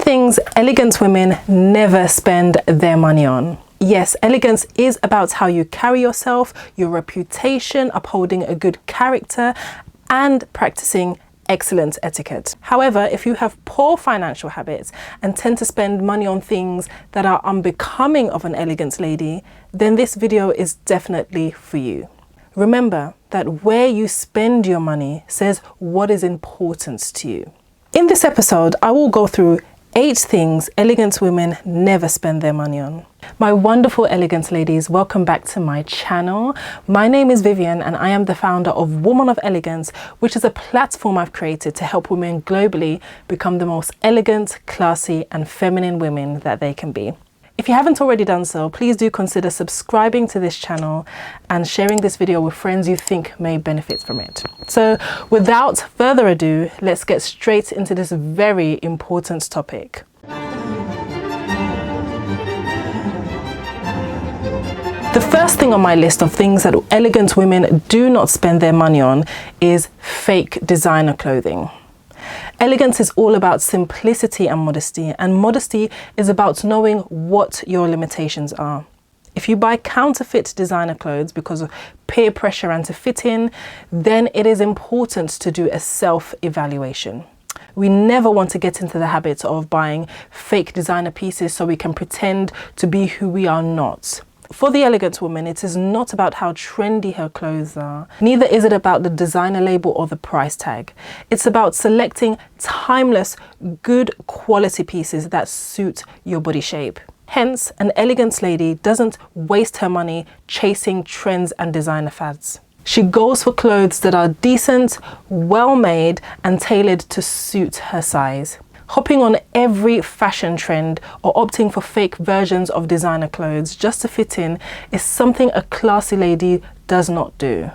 things elegant women never spend their money on. Yes, elegance is about how you carry yourself, your reputation, upholding a good character, and practicing excellent etiquette. However, if you have poor financial habits and tend to spend money on things that are unbecoming of an elegant lady, then this video is definitely for you. Remember that where you spend your money says what is important to you. In this episode, I will go through 8 things elegant women never spend their money on. My wonderful elegant ladies, welcome back to my channel. My name is Vivian and I am the founder of Woman of Elegance, which is a platform I've created to help women globally become the most elegant, classy and feminine women that they can be. If you haven't already done so, please do consider subscribing to this channel and sharing this video with friends you think may benefit from it. So without further ado, let's get straight into this very important topic. The first thing on my list of things that elegant women do not spend their money on is fake designer clothing. Elegance is all about simplicity and modesty is about knowing what your limitations are. If you buy counterfeit designer clothes because of peer pressure and to fit in, then it is important to do a self-evaluation. We never want to get into the habit of buying fake designer pieces so we can pretend to be who we are not. For the elegant woman, it is not about how trendy her clothes are. Neither is it about the designer label or the price tag. It's about selecting timeless, good quality pieces that suit your body shape. Hence, an elegant lady doesn't waste her money chasing trends and designer fads. She goes for clothes that are decent, well made, and tailored to suit her size. Hopping on every fashion trend or opting for fake versions of designer clothes just to fit in is something a classy lady does not do.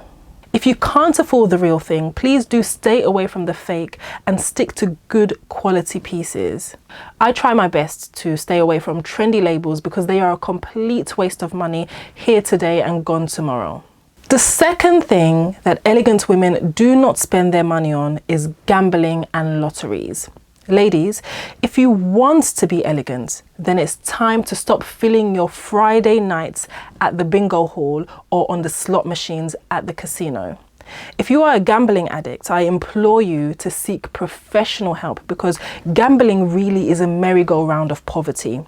If you can't afford the real thing, please do stay away from the fake and stick to good quality pieces. I try my best to stay away from trendy labels because they are a complete waste of money here today and gone tomorrow. The second thing that elegant women do not spend their money on is gambling and lotteries. Ladies, if you want to be elegant, then it's time to stop filling your Friday nights at the bingo hall or on the slot machines at the casino. If you are a gambling addict, I implore you to seek professional help because gambling really is a merry-go-round of poverty.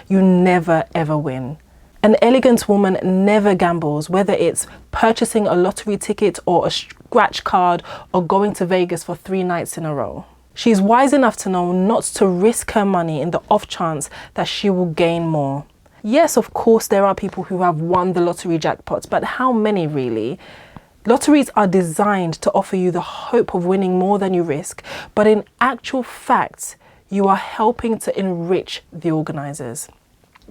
You never ever win. An elegant woman never gambles, whether it's purchasing a lottery ticket or a scratch card or going to Vegas for 3 nights in a row. She's wise enough to know not to risk her money in the off chance that she will gain more. Yes, of course, there are people who have won the lottery jackpots, but how many really? Lotteries are designed to offer you the hope of winning more than you risk, but in actual fact, you are helping to enrich the organizers.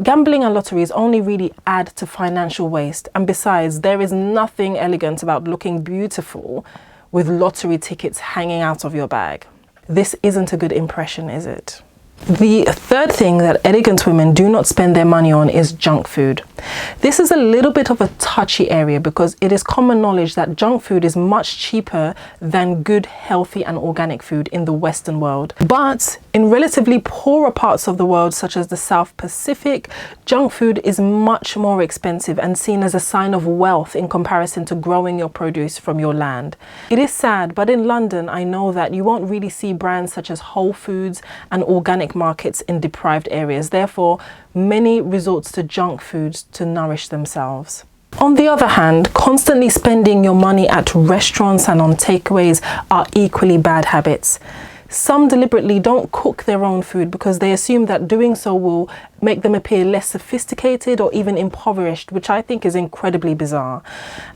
Gambling and lotteries only really add to financial waste, and besides, there is nothing elegant about looking beautiful with lottery tickets hanging out of your bag. This isn't a good impression, is it? The third thing that elegant women do not spend their money on is junk food. This is a little bit of a touchy area because it is common knowledge that junk food is much cheaper than good, healthy and organic food in the Western world. But in relatively poorer parts of the world, such as the South Pacific, junk food is much more expensive and seen as a sign of wealth in comparison to growing your produce from your land. It is sad, but in London, I know that you won't really see brands such as Whole Foods and organic markets in deprived areas. Therefore, many resort to junk foods to nourish themselves. On the other hand, constantly spending your money at restaurants and on takeaways are equally bad habits. Some deliberately don't cook their own food because they assume that doing so will make them appear less sophisticated or even impoverished, which I think is incredibly bizarre.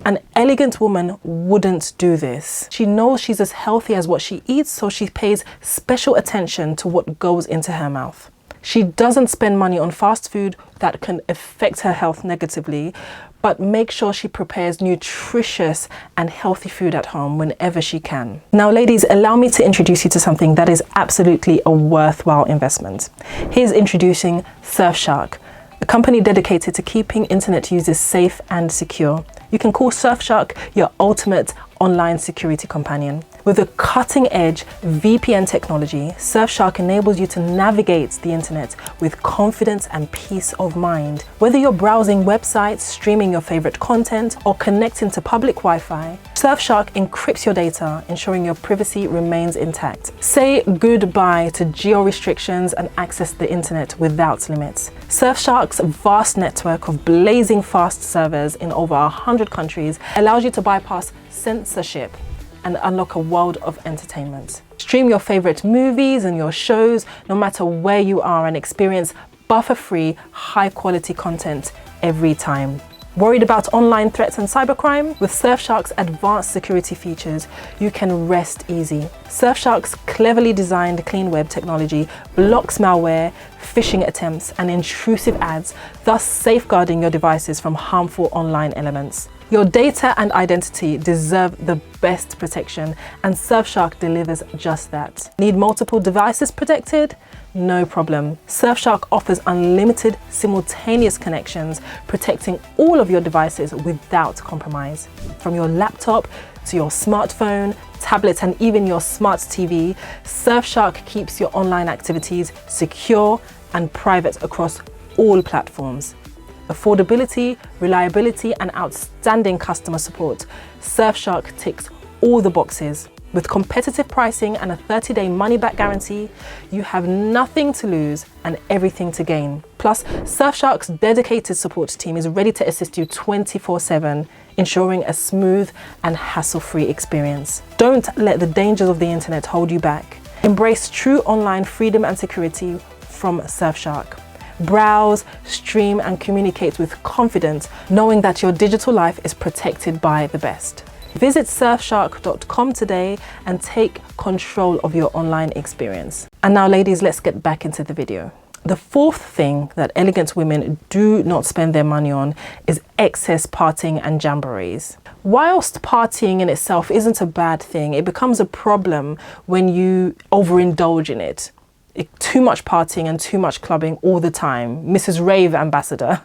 An elegant woman wouldn't do this. She knows she's as healthy as what she eats, so she pays special attention to what goes into her mouth. She doesn't spend money on fast food that can affect her health negatively, but make sure she prepares nutritious and healthy food at home whenever she can. Now, ladies, allow me to introduce you to something that is absolutely a worthwhile investment. Here's introducing Surfshark, a company dedicated to keeping internet users safe and secure. You can call Surfshark your ultimate online security companion. With a cutting-edge VPN technology, Surfshark enables you to navigate the internet with confidence and peace of mind. Whether you're browsing websites, streaming your favorite content, or connecting to public Wi-Fi, Surfshark encrypts your data, ensuring your privacy remains intact. Say goodbye to geo-restrictions and access the internet without limits. Surfshark's vast network of blazing fast servers in over 100 countries allows you to bypass censorship and unlock a world of entertainment. Stream your favorite movies and your shows no matter where you are and experience buffer-free, high-quality content every time. Worried about online threats and cybercrime? With Surfshark's advanced security features, you can rest easy. Surfshark's cleverly designed clean web technology blocks malware, phishing attempts, and intrusive ads, thus safeguarding your devices from harmful online elements. Your data and identity deserve the best protection, and Surfshark delivers just that. Need multiple devices protected? No problem. Surfshark offers unlimited simultaneous connections, protecting all of your devices without compromise. From your laptop to your smartphone, tablet, and even your smart TV, Surfshark keeps your online activities secure and private across all platforms. Affordability, reliability, and outstanding customer support. Surfshark ticks all the boxes. With competitive pricing and a 30-day money-back guarantee, you have nothing to lose and everything to gain. Plus, Surfshark's dedicated support team is ready to assist you 24/7, ensuring a smooth and hassle-free experience. Don't let the dangers of the internet hold you back. Embrace true online freedom and security from Surfshark. Browse, stream, and communicate with confidence, knowing that your digital life is protected by the best. Visit surfshark.com today and take control of your online experience. And now, ladies, let's get back into the video. The fourth thing that elegant women do not spend their money on is excess partying and jamborees. Whilst partying in itself isn't a bad thing, it becomes a problem when you overindulge in it. Too much partying and too much clubbing all the time. Mrs. Rave ambassador.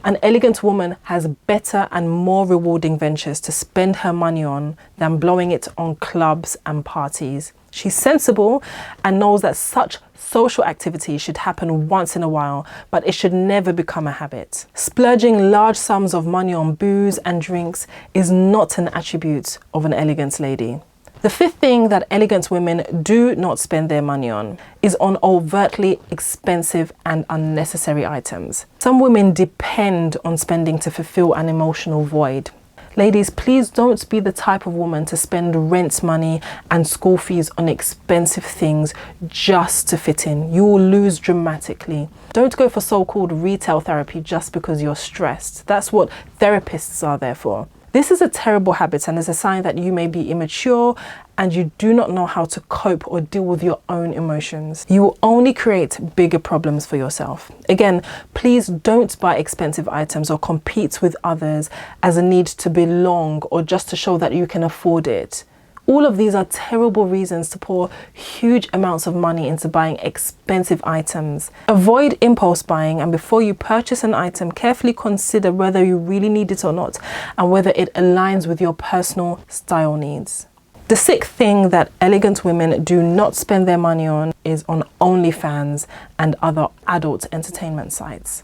An elegant woman has better and more rewarding ventures to spend her money on than blowing it on clubs and parties. She's sensible and knows that such social activities should happen once in a while, but it should never become a habit. Splurging large sums of money on booze and drinks is not an attribute of an elegant lady. The fifth thing that elegant women do not spend their money on is on overtly expensive and unnecessary items. Some women depend on spending to fulfill an emotional void. Ladies, please don't be the type of woman to spend rent money and school fees on expensive things just to fit in. You will lose dramatically. Don't go for so-called retail therapy just because you're stressed. That's what therapists are there for. This is a terrible habit and is a sign that you may be immature and you do not know how to cope or deal with your own emotions. You will only create bigger problems for yourself. Again, please don't buy expensive items or compete with others as a need to belong or just to show that you can afford it. All of these are terrible reasons to pour huge amounts of money into buying expensive items. Avoid impulse buying, and before you purchase an item, carefully consider whether you really need it or not and whether it aligns with your personal style needs. The sixth thing that elegant women do not spend their money on is on OnlyFans and other adult entertainment sites.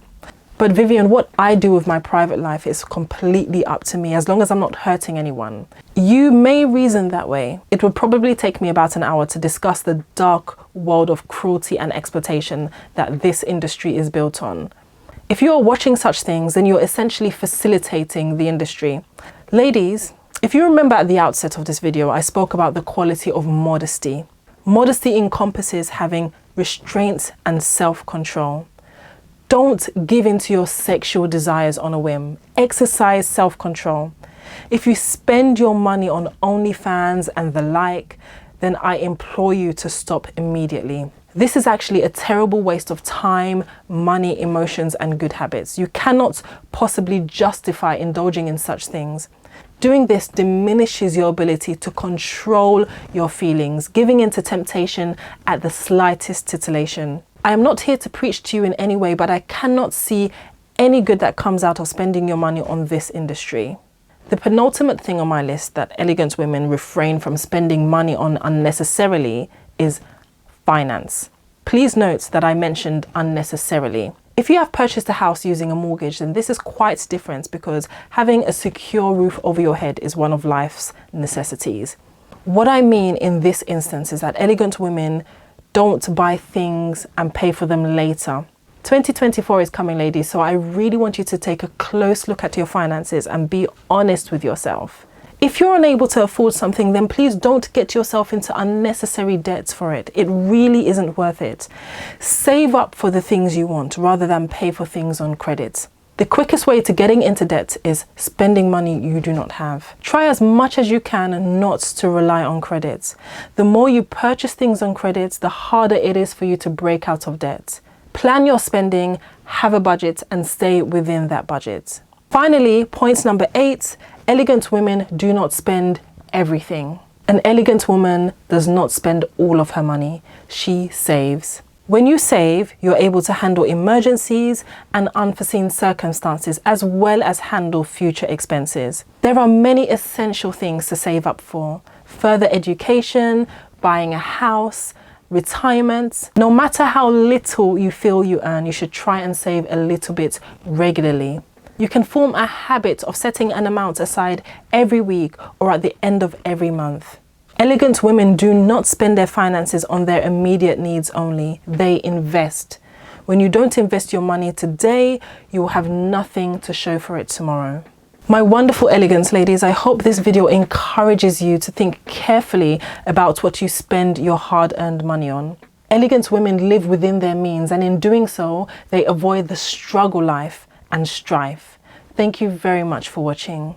But Vivian, what I do with my private life is completely up to me as long as I'm not hurting anyone. You may reason that way. It would probably take me about an hour to discuss the dark world of cruelty and exploitation that this industry is built on. If you are watching such things, then you're essentially facilitating the industry. Ladies, if you remember at the outset of this video, I spoke about the quality of modesty. Modesty encompasses having restraint and self-control. Don't give in to your sexual desires on a whim. Exercise self-control. If you spend your money on OnlyFans and the like, then I implore you to stop immediately. This is actually a terrible waste of time, money, emotions, and good habits. You cannot possibly justify indulging in such things. Doing this diminishes your ability to control your feelings, giving in to temptation at the slightest titillation. I am not here to preach to you in any way, but I cannot see any good that comes out of spending your money on this industry. The penultimate thing on my list that elegant women refrain from spending money on unnecessarily is finance. Please note that I mentioned unnecessarily. If you have purchased a house using a mortgage, then this is quite different because having a secure roof over your head is one of life's necessities. What I mean in this instance is that elegant women don't buy things and pay for them later. 2024 is coming, ladies, so I really want you to take a close look at your finances and be honest with yourself. If you're unable to afford something, then please don't get yourself into unnecessary debts for it. It really isn't worth it. Save up for the things you want rather than pay for things on credit. The quickest way to getting into debt is spending money you do not have. Try as much as you can not to rely on credit. The more you purchase things on credit, the harder it is for you to break out of debt. Plan your spending, have a budget, and stay within that budget. Finally, point number 8, elegant women do not spend everything. An elegant woman does not spend all of her money. She saves. When you save, you're able to handle emergencies and unforeseen circumstances, as well as handle future expenses. There are many essential things to save up for: further education, buying a house, retirement. No matter how little you feel you earn, you should try and save a little bit regularly. You can form a habit of setting an amount aside every week or at the end of every month. Elegant women do not spend their finances on their immediate needs only. They invest. When you don't invest your money today, you will have nothing to show for it tomorrow. My wonderful elegance ladies, I hope this video encourages you to think carefully about what you spend your hard-earned money on. Elegant women live within their means, and in doing so, they avoid the struggle life and strife. Thank you very much for watching.